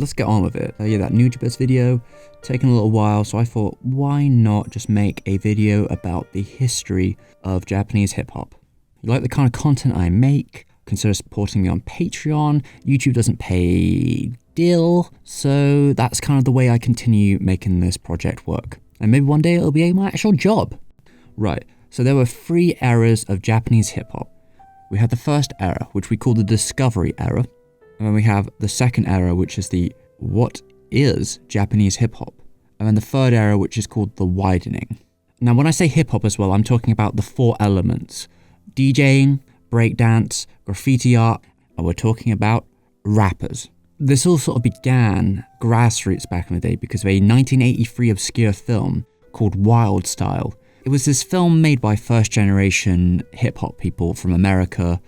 let's get on with it. Yeah, that Nujabes video, taking a little while, so I thought, why not just make a video about the history of Japanese hip-hop? You like the kind of content I make? Consider supporting me on Patreon. YouTube doesn't pay deal, so that's kind of the way I continue making this project work. And maybe one day it'll be my actual job. Right, so there were 3 eras of Japanese hip-hop. We had the first era, which we call the Discovery era. And then we have the second era, which is the what is Japanese hip-hop. And then the third era, which is called the Widening. Now, when I say hip-hop as well, I'm talking about the 4 elements. DJing, breakdance, graffiti art, and we're talking about rappers. This all sort of began grassroots back in the day because of a 1983 obscure film called Wild Style. It was this film made by first-generation hip-hop people from America,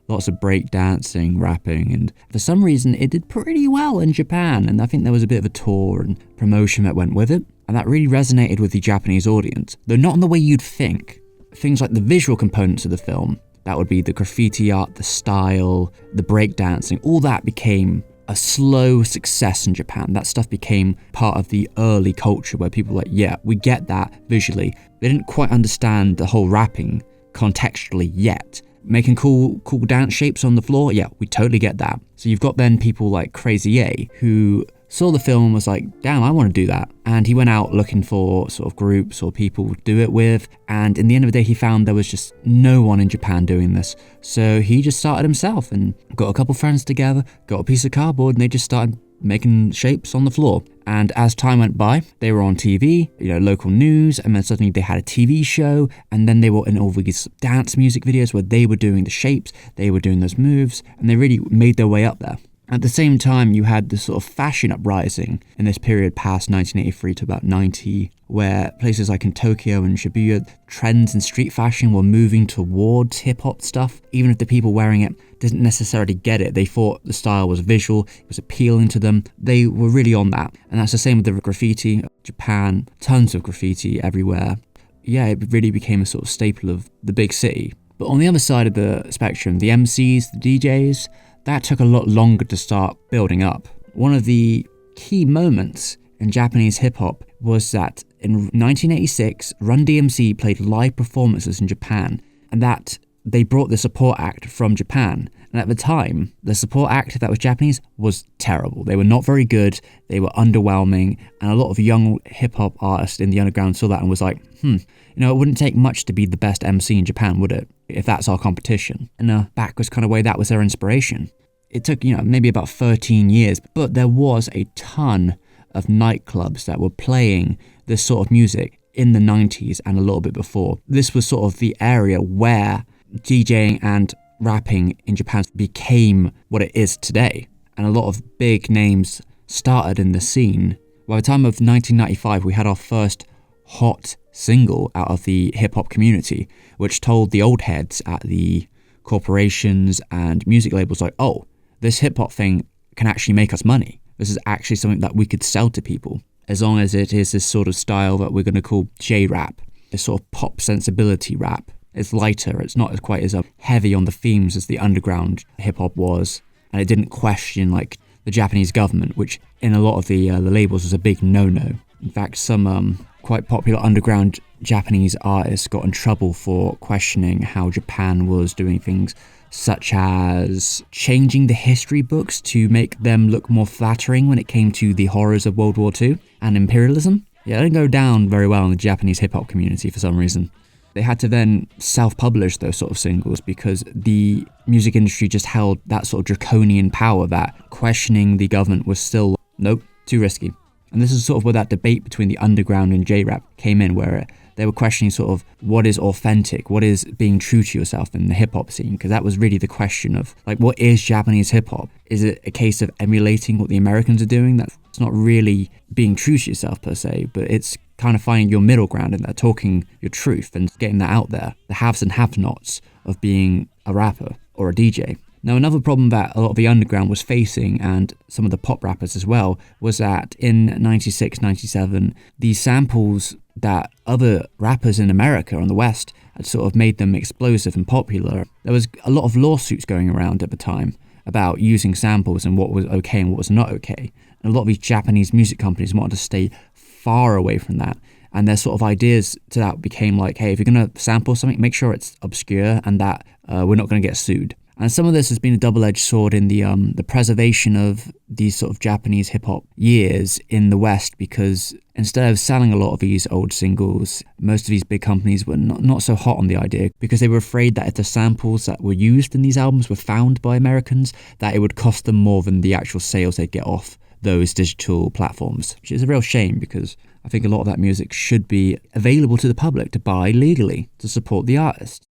lots of breakdancing, rapping, and for some reason it did pretty well in Japan, and I think there was a bit of a tour and promotion that went with it, and that really resonated with the Japanese audience, though not in the way you'd think. Things like the visual components of the film, that would be the graffiti art, the style, the breakdancing, all that became a slow success in Japan. That stuff became part of the early culture where people were like, yeah, we get that visually. They didn't quite understand the whole rapping contextually yet. Making cool dance shapes on the floor, yeah, we totally get that. So you've got then people like Crazy A, who saw the film and was like, damn, I want to do that. And he went out looking for sort of groups or people to do it with. And in the end of the day, he found there was just no one in Japan doing this. So he just started himself and got a couple friends together, got a piece of cardboard, and they just started making shapes on the floor. And as time went by, they were on TV, local news, and then suddenly they had a TV show, and then they were in all these dance music videos where they were doing the shapes, they were doing those moves, and they really made their way up there. At the same time, you had this sort of fashion uprising in this period past 1983 to about 90, where places like in Tokyo and Shibuya, trends in street fashion were moving towards hip-hop stuff. Even if the people wearing it didn't necessarily get it, they thought the style was visual, it was appealing to them. They were really on that. And that's the same with the graffiti. Japan, tons of graffiti everywhere. Yeah, it really became a sort of staple of the big city. But on the other side of the spectrum, the MCs, the DJs, that took a lot longer to start building up. One of the key moments in Japanese hip-hop was that in 1986, Run DMC played live performances in Japan, and that they brought the support act from Japan. And at the time, the support act that was Japanese was terrible. They were not very good, they were underwhelming, and a lot of young hip-hop artists in the underground saw that and was like, it wouldn't take much to be the best MC in Japan, would it? If that's our competition. In a backwards kind of way, that was their inspiration. It took, maybe about 13 years, but there was a ton of nightclubs that were playing this sort of music in the 90s and a little bit before. This was sort of the area where DJing and rapping in Japan became what it is today. And a lot of big names started in the scene. By the time of 1995, we had our first hot single out of the hip-hop community, which told the old heads at the corporations and music labels like, oh, this hip-hop thing can actually make us money. This is actually something that we could sell to people, as long as it is this sort of style that we're going to call J-rap, this sort of pop sensibility rap. It's lighter, it's not quite as heavy on the themes as the underground hip-hop was, and it didn't question like the Japanese government, which in a lot of the labels was a big no-no. In fact, some quite popular underground Japanese artists got in trouble for questioning how Japan was doing things such as changing the history books to make them look more flattering when it came to the horrors of World War II and imperialism. Yeah, it didn't go down very well in the Japanese hip-hop community for some reason. They had to then self-publish those sort of singles because the music industry just held that sort of draconian power that questioning the government was still, nope, too risky. And this is sort of where that debate between the underground and J-rap came in, where they were questioning sort of what is authentic, what is being true to yourself in the hip-hop scene, because that was really the question of, like, what is Japanese hip-hop? Is it a case of emulating what the Americans are doing? That's not really being true to yourself per se, but it's kind of finding your middle ground in that, talking your truth and getting that out there, the haves and have-nots of being a rapper or a DJ. Now, another problem that a lot of the underground was facing, and some of the pop rappers as well, was that in 96, 97, these samples that other rappers in America and the West had sort of made them explosive and popular. There was a lot of lawsuits going around at the time, about using samples and what was okay and what was not okay. And a lot of these Japanese music companies wanted to stay far away from that. And their sort of ideas to that became like, hey, if you're going to sample something, make sure it's obscure and that we're not going to get sued. And some of this has been a double-edged sword in the preservation of these sort of Japanese hip-hop years in the West, because instead of selling a lot of these old singles, most of these big companies were not so hot on the idea, because they were afraid that if the samples that were used in these albums were found by Americans, that it would cost them more than the actual sales they'd get off those digital platforms, which is a real shame, because I think a lot of that music should be available to the public to buy legally to support the artist.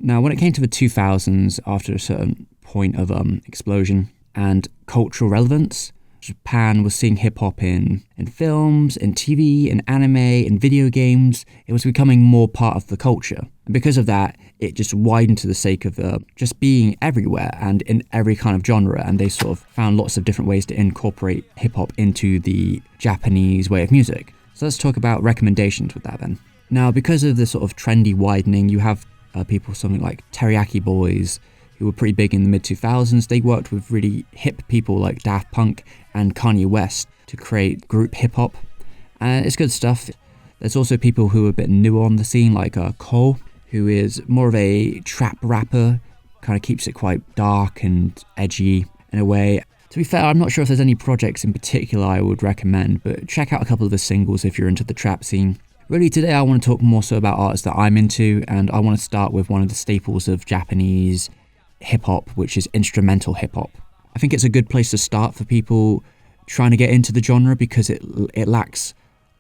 Now, when it came to the 2000s, after a certain point of explosion and cultural relevance, Japan was seeing hip-hop in films, in TV, in anime, in video games. It was becoming more part of the culture. And because of that, it just widened to the sake of just being everywhere and in every kind of genre. And they sort of found lots of different ways to incorporate hip-hop into the Japanese way of music. So let's talk about recommendations with that then. Now, because of the sort of trendy widening, you have people, something like TERIYAKI BOYZ, who were pretty big in the mid-2000s. They worked with really hip people like Daft Punk and Kanye West to create group hip-hop. And it's good stuff. There's also people who are a bit newer on the scene, like Cole, who is more of a trap rapper, kind of keeps it quite dark and edgy in a way. To be fair, I'm not sure if there's any projects in particular I would recommend, but check out a couple of the singles if you're into the trap scene. Really, today I want to talk more so about artists that I'm into, and I want to start with one of the staples of Japanese hip-hop, which is instrumental hip-hop. I think it's a good place to start for people trying to get into the genre, because it lacks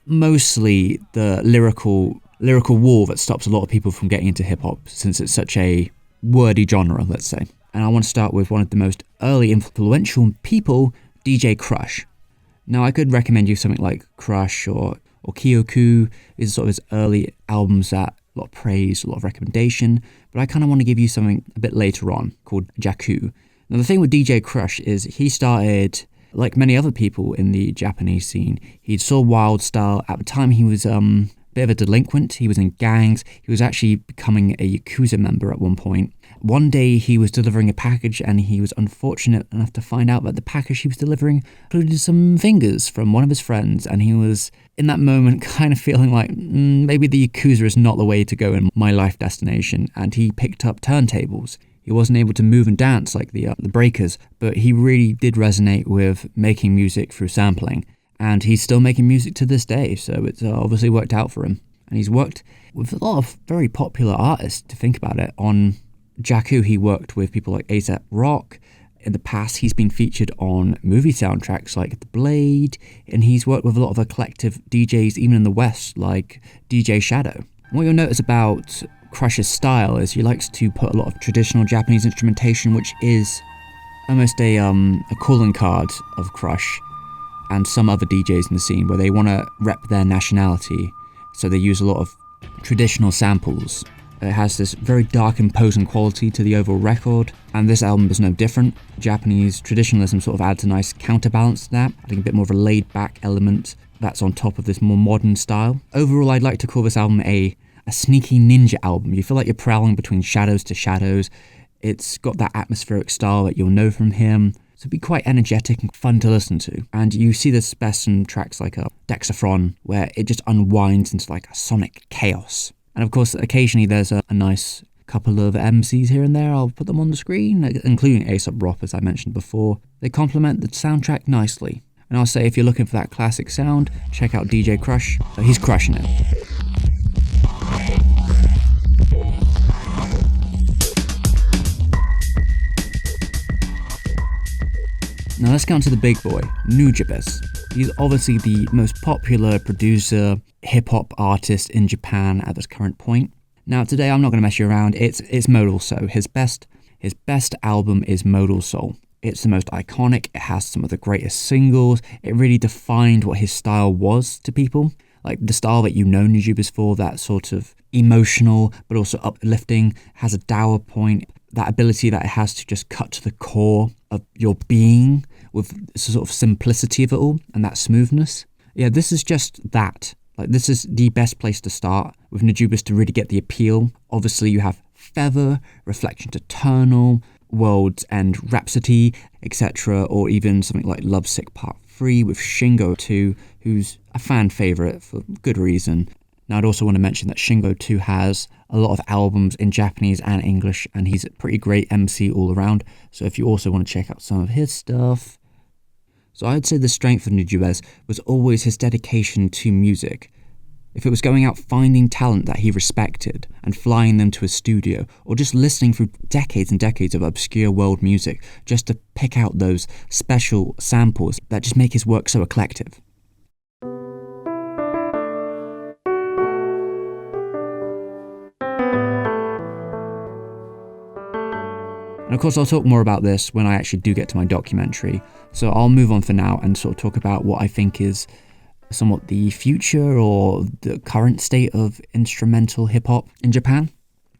mostly the lyrical wall that stops a lot of people from getting into hip-hop, since it's such a wordy genre, let's say. And I want to start with one of the most early influential people, DJ Krush. Now, I could recommend you something like Krush or Kyoku. These are sort of his early albums that a lot of praise, a lot of recommendation, but I kind of want to give you something a bit later on called Jaku. Now, the thing with DJ Krush is he started, like many other people in the Japanese scene, he saw wild style. At the time, he was a bit of a delinquent. He was in gangs. He was actually becoming a Yakuza member at one point. One day he was delivering a package, and he was unfortunate enough to find out that the package he was delivering included some fingers from one of his friends, and he was in that moment kind of feeling like maybe the Yakuza is not the way to go in my life destination, and he picked up turntables. He wasn't able to move and dance like the breakers, but he really did resonate with making music through sampling, and he's still making music to this day, so it's obviously worked out for him. And he's worked with a lot of very popular artists, to think about it. On Jaku, he worked with people like A$AP Rock. In the past, he's been featured on movie soundtracks like The Blade, and he's worked with a lot of eclectic DJs even in the West, like DJ Shadow. What you'll notice about Krush's style is he likes to put a lot of traditional Japanese instrumentation, which is almost a calling card of Krush and some other DJs in the scene, where they want to rep their nationality, so they use a lot of traditional samples. It has this very dark, imposing quality to the overall record, and this album is no different. Japanese traditionalism sort of adds a nice counterbalance to that, adding a bit more of a laid-back element that's on top of this more modern style. Overall, I'd like to call this album a sneaky ninja album. You feel like you're prowling between shadows to shadows. It's got that atmospheric style that you'll know from him, so it'd be quite energetic and fun to listen to. And you see this best in tracks like Dexafron, where it just unwinds into like a sonic chaos. And of course, occasionally there's a nice couple of MCs here and there. I'll put them on the screen, including A$AP Rock, as I mentioned before. They complement the soundtrack nicely. And I'll say, if you're looking for that classic sound, check out DJ Krush. He's crushing it. Now let's get on to the big boy, Nujabes. He's obviously the most popular producer, hip-hop artist in Japan at this current point. Now today I'm not going to mess you around, it's Modal Soul. His best album is Modal Soul. It's the most iconic, it has some of the greatest singles, it really defined what his style was to people. Like the style that you know Nujabes for, that sort of emotional but also uplifting, has a dour point, that ability that it has to just cut to the core of your being with the sort of simplicity of it all and that smoothness. Yeah, this is just that. Like, this is the best place to start with Nujabes to really get the appeal. Obviously, you have Feather, Reflections Eternal, World's End Rhapsody, etc., or even something like Lovesick Part 3 with Shingo 2, who's a fan favourite for good reason. Now, I'd also want to mention that Shingo 2 has a lot of albums in Japanese and English, and he's a pretty great MC all around, so if you also want to check out some of his stuff. So I'd say the strength of Nujabes was always his dedication to music. If it was going out finding talent that he respected and flying them to a studio, or just listening through decades and decades of obscure world music just to pick out those special samples that just make his work so eclectic. And of course I'll talk more about this when I actually do get to my documentary, so I'll move on for now and sort of talk about what I think is somewhat the future or the current state of instrumental hip-hop in Japan.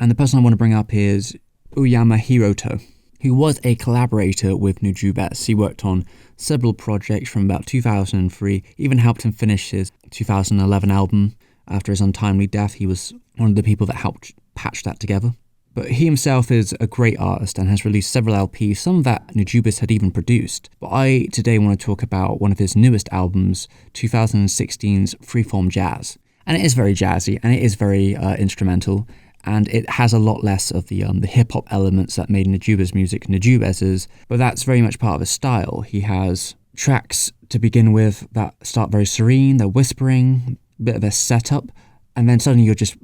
And the person I want to bring up is Uyama Hirito, who was a collaborator with Nujabes. He worked on several projects from about 2003, even helped him finish his 2011 album. After his untimely death, he was one of the people that helped patch that together. But he himself is a great artist and has released several LPs, some that Nujabes had even produced. But I today want to talk about one of his newest albums, 2016's Freeform Jazz. And it is very jazzy, and it is very instrumental, and it has a lot less of the hip-hop elements that made Nujabes' music Nujabes', but that's very much part of his style. He has tracks to begin with that start very serene, they're whispering, a bit of a setup, and then suddenly you're just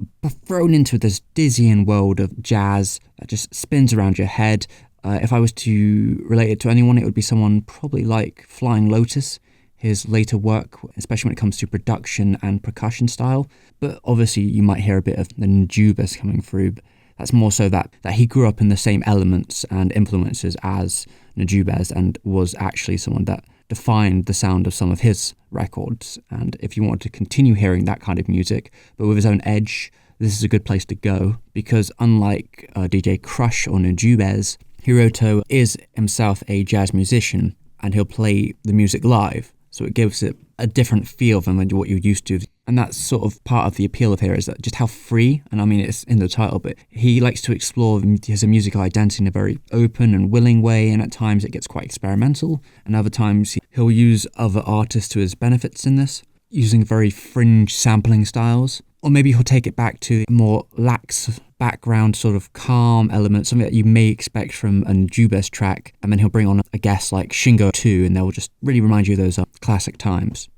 thrown into this dizzying world of jazz that just spins around your head. If I was to relate it to anyone, it would be someone probably like Flying Lotus, his later work, especially when it comes to production and percussion style. But obviously you might hear a bit of the Nujabes coming through. That's more so that he grew up in the same elements and influences as Nujabes and was actually someone that defined the sound of some of his records. And if you want to continue hearing that kind of music, but with his own edge, this is a good place to go, because unlike DJ Krush or Nujabes, Hirito is himself a jazz musician, and he'll play the music live, so it gives it a different feel than what you're used to. And that's sort of part of the appeal of here, is that just how free, and I mean it's in the title, but he likes to explore his musical identity in a very open and willing way, and at times it gets quite experimental, and other times he'll use other artists to his benefits in this, using very fringe sampling styles. Or maybe he'll take it back to more lax background, sort of calm elements, something that you may expect from a Nujabes track, and then he'll bring on a guest like Shingo 2, and they'll just really remind you of those classic times.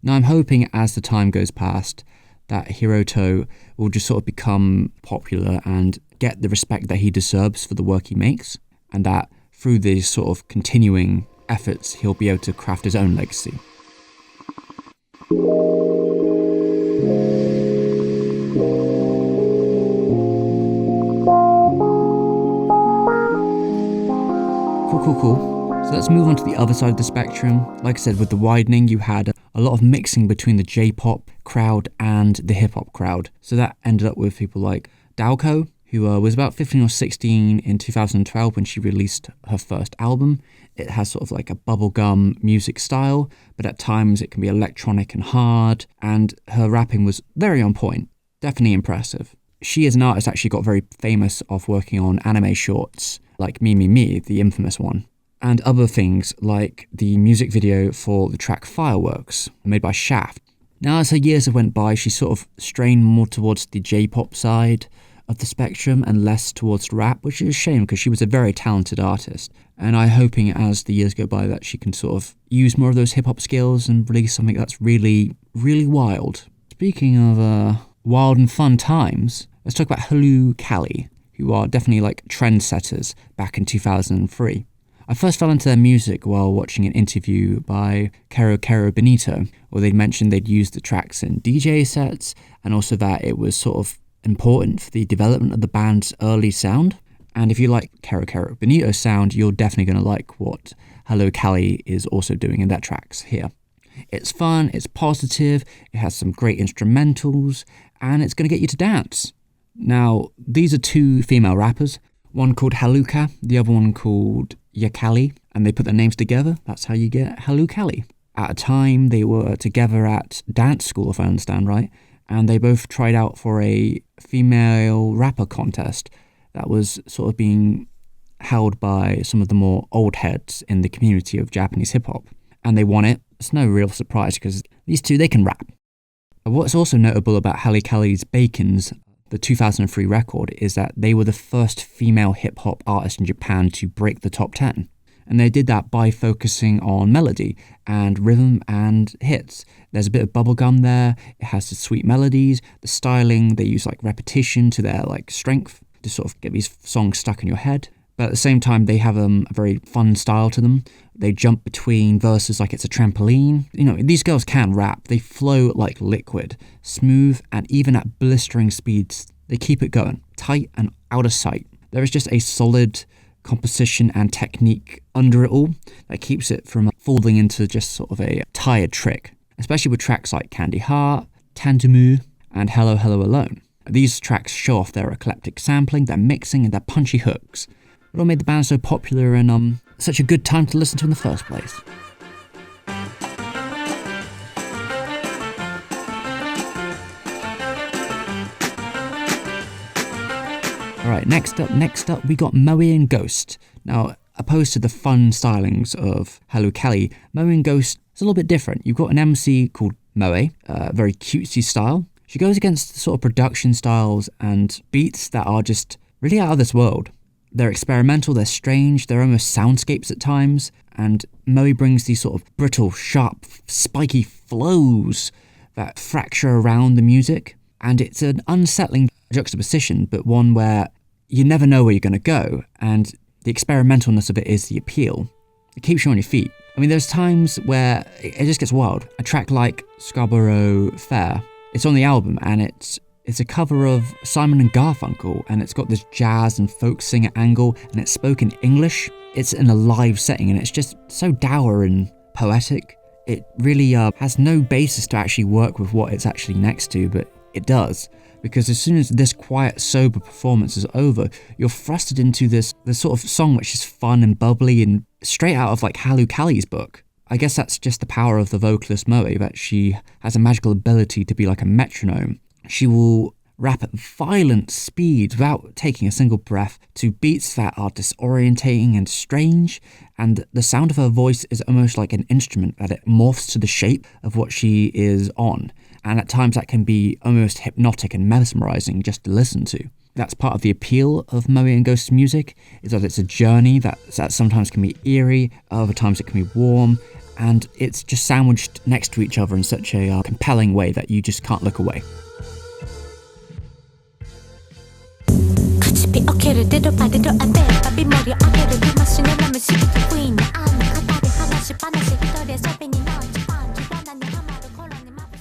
Now I'm hoping as the time goes past that Hirito will just sort of become popular and get the respect that he deserves for the work he makes, and that through these sort of continuing efforts he'll be able to craft his own legacy. Cool. So let's move on to the other side of the spectrum. Like I said, with the widening, you had a lot of mixing between the J-pop crowd and the hip-hop crowd. So that ended up with people like Daoko, who was about 15 or 16 in 2012 when she released her first album. It has sort of like a bubblegum music style, but at times it can be electronic and hard, and her rapping was very on point. Definitely impressive. She as an artist actually got very famous off working on anime shorts, like Me, the infamous one, and other things like the music video for the track Fireworks, made by Shaft. Now as her years have went by, she sort of strained more towards the J-pop side of the spectrum and less towards rap, which is a shame because she was a very talented artist. And I'm hoping as the years go by that she can sort of use more of those hip-hop skills and release something that's really, really wild. Speaking of wild and fun times, let's talk about Halcali, who are definitely like trendsetters back in 2003. I first fell into their music while watching an interview by Kero Benito, where they mentioned they'd used the tracks in DJ sets, and also that it was sort of important for the development of the band's early sound. And if you like Kero Benito's sound, you're definitely going to like what Halcali is also doing in their tracks here. It's fun, it's positive, it has some great instrumentals, and it's going to get you to dance. Now, these are two female rappers, one called Haluka, the other one called Yakali, and they put their names together. That's how you get Halcali. At a time, they were together at dance school, if I understand right, and they both tried out for a female rapper contest that was sort of being held by some of the more old heads in the community of Japanese hip-hop. And they won it. It's no real surprise because these two, they can rap. What's also notable about Halcali's Bacon's, the 2003 record, is that they were the first female hip-hop artist in Japan to break the top 10. And they did that by focusing on melody and rhythm and hits. There's a bit of bubblegum there. It has the sweet melodies, the styling. They use like repetition to their like strength to sort of get these songs stuck in your head. But at the same time, they have a very fun style to them. They jump between verses like it's a trampoline. You know, these girls can rap. They flow like liquid, smooth, and even at blistering speeds, they keep it going, tight and out of sight. There is just a solid composition and technique under it all that keeps it from falling into just sort of a tired trick, especially with tracks like Candy Heart, Tantamu, and Hello Hello Alone. These tracks show off their eclectic sampling, their mixing, and their punchy hooks. It all made the band so popular and such a good time to listen to in the first place. Alright, next up we got Moe and Ghosts. Now, opposed to the fun stylings of Halcali, Moe and Ghosts is a little bit different. You've got an MC called Moe, a very cutesy style. She goes against the sort of production styles and beats that are just really out of this world. They're experimental, they're strange, they're almost soundscapes at times, and Moe brings these sort of brittle, sharp, spiky flows that fracture around the music, and it's an unsettling juxtaposition, but one where you never know where you're going to go, and the experimentalness of it is the appeal. It keeps you on your feet. I mean, there's times where it just gets wild. A track like Scarborough Fair, it's on the album, and it's a cover of Simon and Garfunkel, and it's got this jazz and folk singer angle, and it's spoken English. It's in a live setting, and it's just so dour and poetic. It really has no basis to actually work with what it's actually next to, but it does. Because as soon as this quiet, sober performance is over, you're thrusted into this sort of song which is fun and bubbly and straight out of like Halcali's book. I guess that's just the power of the vocalist Moe, that she has a magical ability to be like a metronome. She will rap at violent speeds without taking a single breath to beats that are disorientating and strange, and the sound of her voice is almost like an instrument that it morphs to the shape of what she is on, and at times that can be almost hypnotic and mesmerizing just to listen to. That's part of the appeal of Moe and Ghosts music, is that it's a journey that sometimes can be eerie, other times it can be warm, and it's just sandwiched next to each other in such a compelling way that you just can't look away.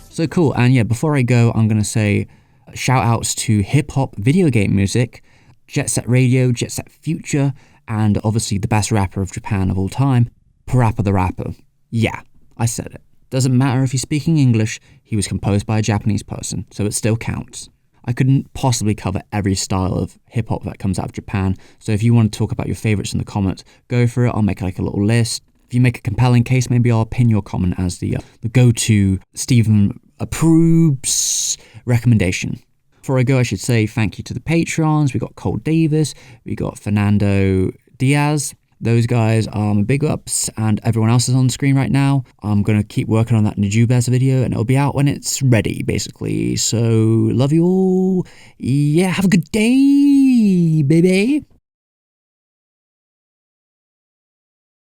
So cool, and yeah, before I go, I'm going to say shout outs to hip-hop video game music, Jet Set Radio, Jet Set Future, and obviously the best rapper of Japan of all time, Parappa the Rapper. Yeah, I said it. Doesn't matter if he's speaking English, he was composed by a Japanese person, so it still counts. I couldn't possibly cover every style of hip-hop that comes out of Japan, so if you want to talk about your favourites in the comments, go for it. I'll make like a little list. If you make a compelling case, maybe I'll pin your comment as the go-to STEVEM approves recommendation. Before I go, I should say thank you to the Patrons. We got Cole Davis, we got Fernando Diaz. Those guys are my big ups, and everyone else is on the screen right now. I'm going to keep working on that Nujabes video, and it'll be out when it's ready, basically. So, love you all. Yeah, have a good day, baby.